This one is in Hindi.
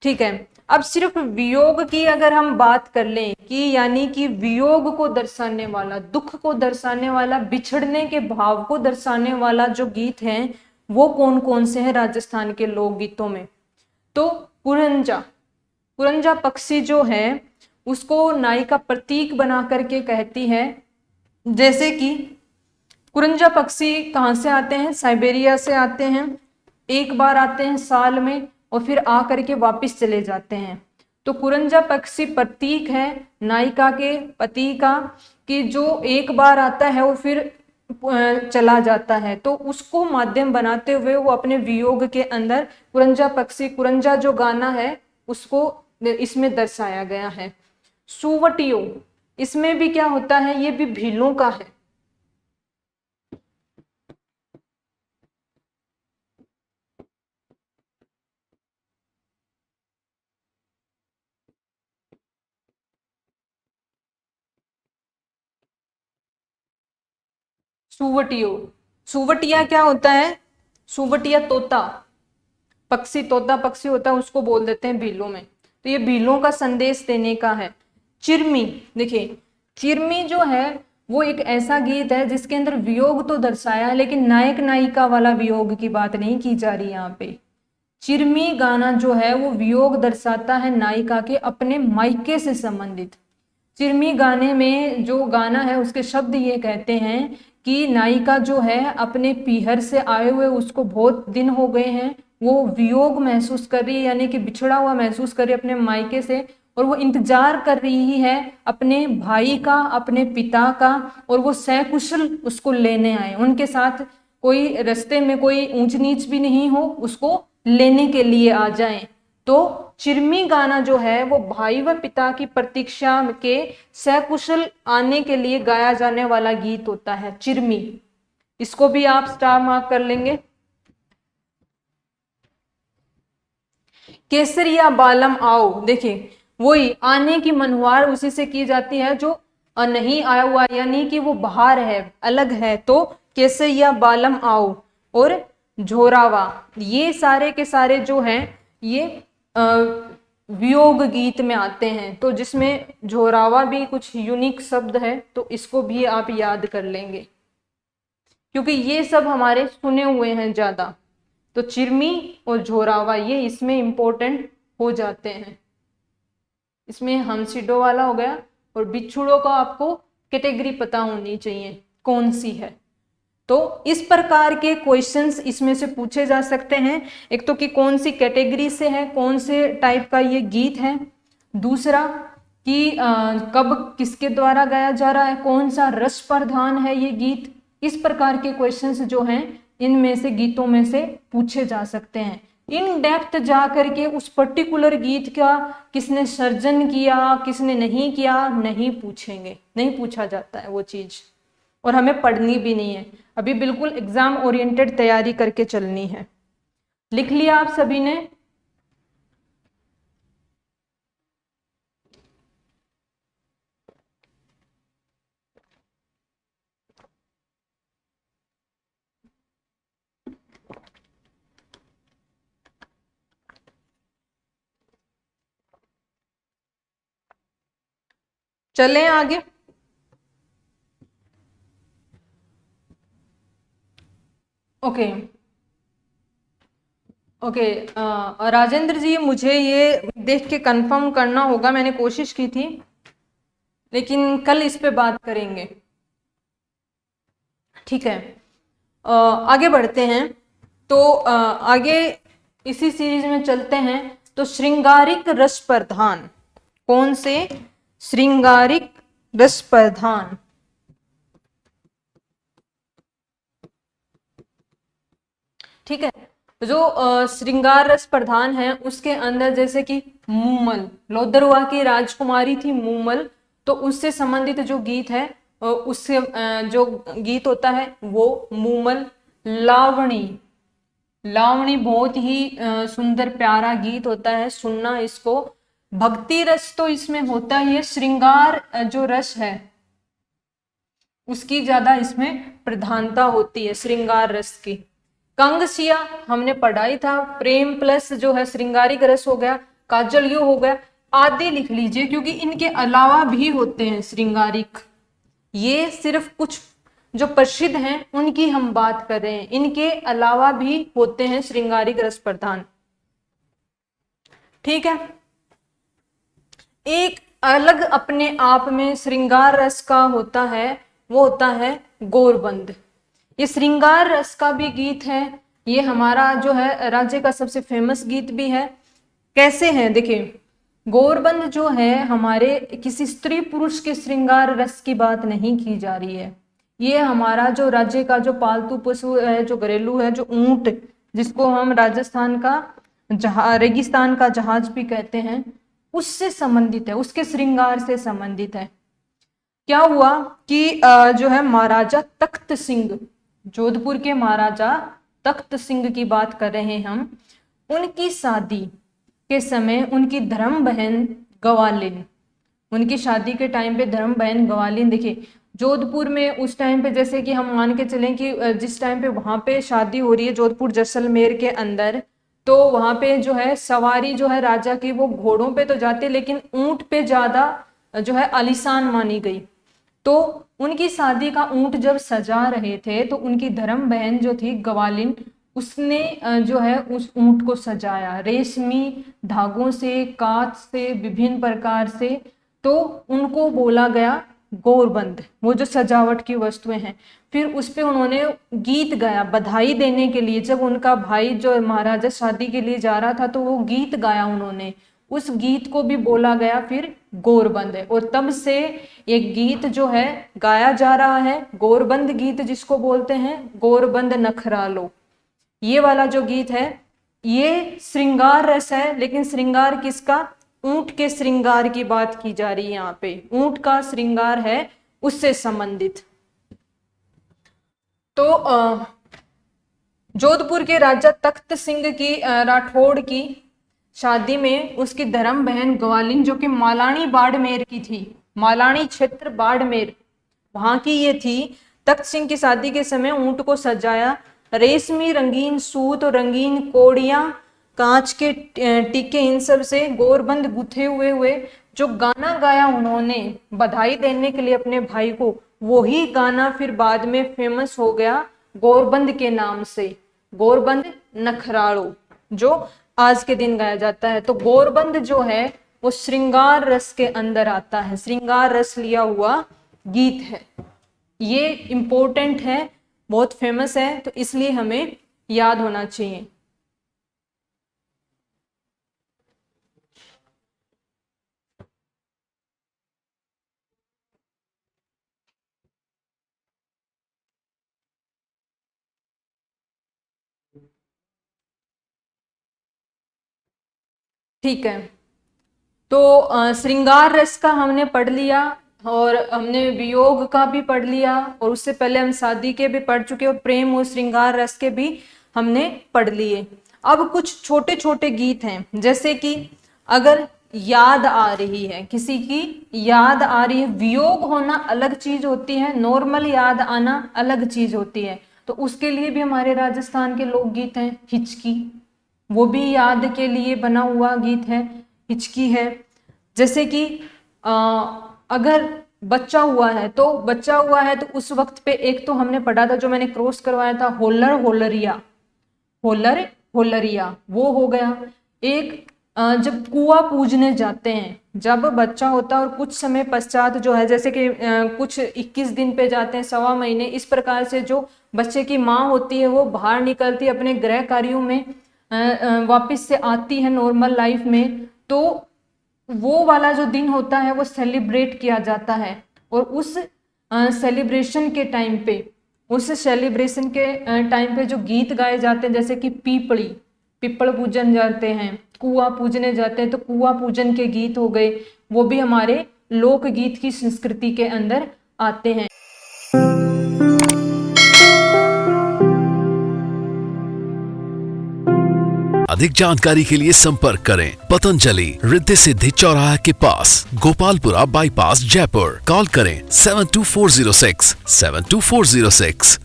ठीक है। अब सिर्फ वियोग की अगर हम बात कर लें कि यानी कि वियोग को दर्शाने वाला, दुख को दर्शाने वाला, बिछड़ने के भाव को दर्शाने वाला जो गीत हैं वो कौन कौन से हैं राजस्थान के लोकगीतों में? तो कुरंजा, कुरंजा पक्षी जो है उसको नायिका प्रतीक बना करके कहती है। जैसे कि कुरंजा पक्षी कहाँ से आते हैं? साइबेरिया से आते हैं। एक बार आते हैं साल में और फिर आ करके वापस चले जाते हैं। तो कुरंजा पक्षी प्रतीक है नायिका के पति का, कि जो एक बार आता है और फिर चला जाता है, तो उसको माध्यम बनाते हुए वो अपने वियोग के अंदर कुरंजा पक्षी, कुरंजा जो गाना है उसको इसमें दर्शाया गया है। सुवटियो, इसमें भी क्या होता है? ये भी भीलों का है। सुवटियो, सुवटिया क्या होता है? सुवटिया तोता पक्षी, तोता पक्षी होता है, उसको बोल देते हैं भीलों में। तो ये भीलों का संदेश देने का है। चिरमी, देखिए चिरमी जो है वो एक ऐसा गीत है जिसके अंदर वियोग तो दर्शाया है, लेकिन नायक नायिका वाला वियोग की बात नहीं की जा रही यहाँ पे। चिरमी गाना जो है वो वियोग दर्शाता है नायिका के अपने मायके से संबंधित। चिरमी गाने में जो गाना है उसके शब्द ये कहते हैं कि नायिका जो है अपने पीहर से आए हुए उसको बहुत दिन हो गए हैं, वो वियोग महसूस कर रही है, यानी कि बिछड़ा हुआ महसूस कर रही है अपने मायके से, और वो इंतजार कर रही है अपने भाई का, अपने पिता का, और वो सकुशल उसको लेने आए, उनके साथ कोई रास्ते में कोई ऊंच नीच भी नहीं हो, उसको लेने के लिए आ जाएं। तो चिरमी गाना जो है वो भाई व पिता की प्रतीक्षा के सकुशल आने के लिए गाया जाने वाला गीत होता है चिरमी। इसको भी आप स्टार मार्क कर लेंगे। केसरिया बालम आओ, देखिए वही आने की मनुहार उसी से की जाती है जो नहीं आया हुआ, यानी कि वो बाहर है, अलग है, तो केसरिया बालम आओ। और झोरावा, ये सारे के सारे जो हैं ये वियोग गीत में आते हैं, तो जिसमें झोरावा भी कुछ यूनिक शब्द है, तो इसको भी आप याद कर लेंगे क्योंकि ये सब हमारे सुने हुए हैं ज्यादा। तो चिरमी और झोरावा ये इसमें इंपॉर्टेंट हो जाते हैं। इसमें हंसिडो वाला हो गया, और बिच्छुड़ों का आपको कैटेगरी पता होनी चाहिए कौन सी है। तो इस प्रकार के क्वेश्चंस इसमें से पूछे जा सकते हैं। एक तो कि कौन सी कैटेगरी से है, कौन से टाइप का ये गीत है, दूसरा कि कब किसके द्वारा गाया जा रहा है, कौन सा रस प्रधान है ये गीत। इस प्रकार के क्वेश्चंस जो हैं इनमें से गीतों में से पूछे जा सकते हैं। इन डेप्थ जा करके उस पर्टिकुलर गीत का किसने सर्जन किया, किसने नहीं किया, नहीं पूछेंगे, नहीं पूछा जाता है वो चीज, और हमें पढ़नी भी नहीं है। अभी बिल्कुल एग्जाम ओरिएंटेड तैयारी करके चलनी है। लिख लिया आप सभी ने? चलें आगे। ओके ओके राजेंद्र जी, मुझे ये देख के कंफर्म करना होगा, मैंने कोशिश की थी लेकिन कल इस पे बात करेंगे, ठीक है। आगे बढ़ते हैं। तो आगे इसी सीरीज में चलते हैं। तो श्रृंगारिक रस प्रधान, कौन से? श्रृंगारिक रस प्रधान, ठीक है। जो श्रृंगार रस प्रधान है उसके अंदर जैसे कि मूमल, लोदरवा की राजकुमारी थी मूमल, तो उससे संबंधित जो गीत है उससे जो गीत होता है वो मूमल। लावणी, लावणी बहुत ही सुंदर प्यारा गीत होता है, सुनना इसको। भक्ति रस तो इसमें होता ही है, श्रृंगार जो रस है उसकी ज्यादा इसमें प्रधानता होती है, श्रृंगार रस की। कंगसिया हमने पढ़ाई था, प्रेम प्लस जो है श्रृंगारिक रस हो गया। काजल यो हो गया, आदि लिख लीजिए क्योंकि इनके अलावा भी होते हैं श्रृंगारिक। ये सिर्फ कुछ जो प्रसिद्ध हैं उनकी हम बात कर रहे हैं, इनके अलावा भी होते हैं श्रृंगारिक रस प्रधान। ठीक है, एक अलग अपने आप में श्रृंगार रस का होता है, वो होता है गौरबंद। ये श्रृंगार रस का भी गीत है, ये हमारा जो है राज्य का सबसे फेमस गीत भी है। कैसे है देखिए, गौरबंद जो है हमारे किसी स्त्री पुरुष के श्रृंगार रस की बात नहीं की जा रही है, ये हमारा जो राज्य का जो पालतू पशु है, जो घरेलू है, जो ऊंट, जिसको हम राजस्थान का रेगिस्तान का जहाज भी कहते हैं, उससे संबंधित है, उसके श्रृंगार से संबंधित है। क्या हुआ कि जो है महाराजा तख्त सिंह, जोधपुर के महाराजा तख्त सिंह की बात कर रहे हैं हम, उनकी शादी के समय उनकी धर्म बहन गवालिन, उनकी शादी के टाइम पे धर्म बहन गवालिन, देखिए जोधपुर में उस टाइम पे, जैसे कि हम मान के चलें कि जिस टाइम पे वहां पे शादी हो रही है जोधपुर जैसलमेर के अंदर, तो वहां पे जो है सवारी जो है राजा की वो घोड़ों पे तो जाती, लेकिन ऊंट पे ज्यादा जो है आलीशान मानी गई। तो उनकी शादी का ऊंट जब सजा रहे थे तो उनकी धर्म बहन जो थी गवालिन, उसने जो है उस ऊंट को सजाया रेशमी धागों से, कांच से, विभिन्न प्रकार से। तो उनको बोला गया गौरबंद, वो जो सजावट की वस्तुएं हैं। फिर उस पे उन्होंने गीत गाया बधाई देने के लिए, जब उनका भाई जो महाराजा शादी के लिए जा रहा था तो वो गीत गाया उन्होंने, उस गीत को भी बोला गया फिर गौरबंद है। और तब से एक गीत जो है गाया जा रहा है, गौरबंद गीत जिसको बोलते हैं, गौरबंद नखरालो, ये वाला जो गीत है ये श्रृंगार रस है। लेकिन श्रृंगार किसका? ऊंट के श्रृंगार की बात की जा रही है यहाँ पे, ऊंट का श्रृंगार है उससे संबंधित। तो जोधपुर के राजा तख्त सिंह की राठौड़ की शादी में उसकी धर्म बहन ग्वालिन जो कि मालानी बाड़मेर की थी, मालानी क्षेत्र बाड़मेर वहां की ये थी। तख्त सिंह की शादी के समय ऊंट को सजाया, रेशमी रंगीन सूत और रंगीन कोड़ियां, कांच के टीके, इन सब से गौरबंद गुथे हुए जो गाना गाया उन्होंने बधाई देने के लिए अपने भाई को, वही गाना फिर बाद में फेमस हो गया गौरबंद के नाम से, गौरबंद नखरालो, जो आज के दिन गाया जाता है। तो गौरबंद जो है वो श्रृंगार रस के अंदर आता है, श्रृंगार रस लिया हुआ गीत है। ये इम्पोर्टेंट है, बहुत फेमस है, तो इसलिए हमें याद होना चाहिए। ठीक है, तो श्रृंगार रस का हमने पढ़ लिया और हमने वियोग का भी पढ़ लिया, और उससे पहले हम शादी के भी पढ़ चुके और प्रेम और श्रृंगार रस के भी हमने पढ़ लिए। अब कुछ छोटे छोटे गीत हैं, जैसे कि अगर याद आ रही है, किसी की याद आ रही है, वियोग होना अलग चीज होती है, नॉर्मल याद आना अलग चीज होती है। तो उसके लिए भी हमारे राजस्थान के लोकगीत हैं, हिचकी, वो भी याद के लिए बना हुआ गीत है, हिचकी है। जैसे कि अगर बच्चा हुआ है तो उस वक्त पे एक तो हमने पढ़ा था, जो मैंने क्रॉस करवाया था, होलर होलरिया, होलर होलरिया, वो हो गया। एक जब कुआं पूजने जाते हैं, जब बच्चा होता है और कुछ समय पश्चात जो है, जैसे कि कुछ 21 दिन पे जाते हैं, सवा महीने, इस प्रकार से जो बच्चे की माँ होती है वो बाहर निकलती है अपने गृह कार्यों में, वापस से आती है नॉर्मल लाइफ में, तो वो वाला जो दिन होता है वो सेलिब्रेट किया जाता है। और उस सेलिब्रेशन के टाइम पे, जो गीत गाए जाते हैं, जैसे कि पिपल पूजन जाते हैं, कुआं पूजने जाते हैं, तो कुआं पूजन के गीत हो गए, वो भी हमारे लोकगीत की संस्कृति के अंदर आते हैं। अधिक जानकारी के लिए संपर्क करें पतंजलि, रिद्धि सिद्धि चौराहा के पास, गोपालपुरा बाईपास, जयपुर। कॉल करें 72406 72406।